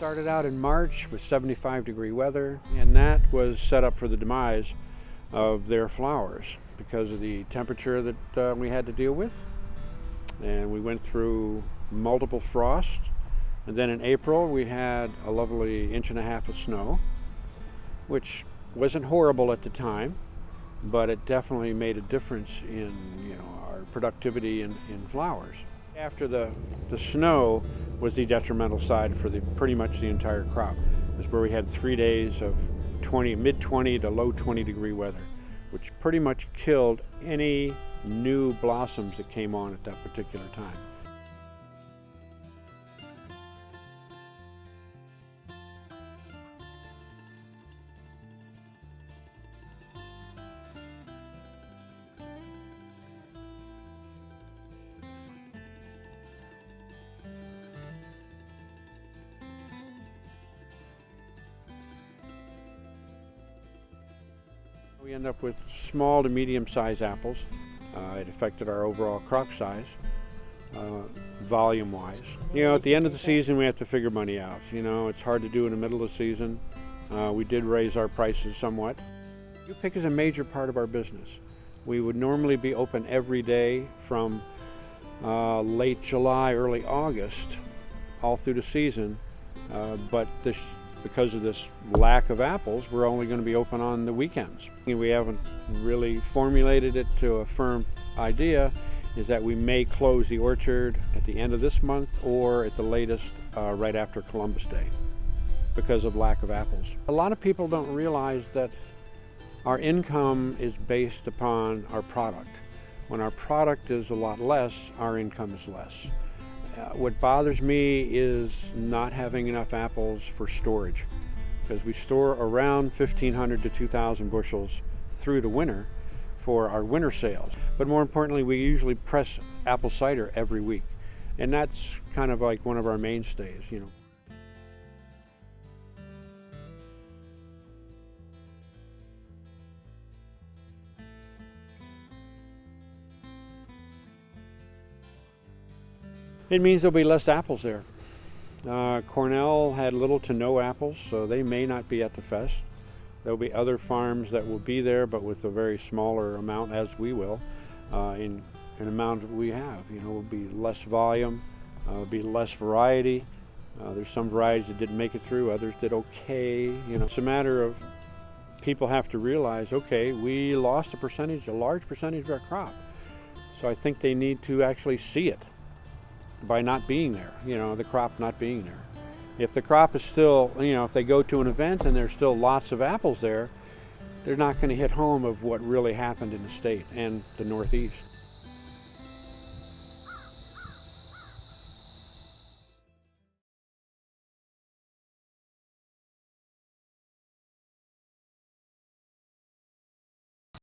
Started out in March with 75-degree weather, and that was set up for the demise of their flowers because of the temperature that we had to deal with. And we went through multiple frosts, and then in April we had a lovely 1.5 inches of snow, which wasn't horrible at the time, but it definitely made a difference in our productivity in flowers. After the snow was the detrimental side for pretty much the entire crop. It was where we had 3 days of mid-20 to low 20-degree weather, which pretty much killed any new blossoms that came on at that particular time. We end up with small to medium-sized apples. It affected our overall crop size, volume-wise. At the end of the season, we have to figure money out. It's hard to do in the middle of the season. We did raise our prices somewhat. U-pick is a major part of our business. We would normally be open every day from late July, early August, all through the season, but because of this lack of apples, we're only going to be open on the weekends. We haven't really formulated it to a firm idea, is that we may close the orchard at the end of this month or at the latest right after Columbus Day because of lack of apples. A lot of people don't realize that our income is based upon our product. When our product is a lot less, our income is less. What bothers me is not having enough apples for storage, because we store around 1,500 to 2,000 bushels through the winter for our winter sales. But more importantly, we usually press apple cider every week, and that's kind of like one of our mainstays. It means there'll be less apples there. Cornell had little to no apples, so they may not be at the fest. There'll be other farms that will be there, but with a very smaller amount, as we will, in an amount that we have. Will be less volume, will be less variety. There's some varieties that didn't make it through, others did okay. It's a matter of people have to realize, okay, we lost a large percentage of our crop. So I think they need to actually see it by not being there, the crop not being there. If the crop is still, if they go to an event and there's still lots of apples there, they're not going to hit home of what really happened in the state and the Northeast.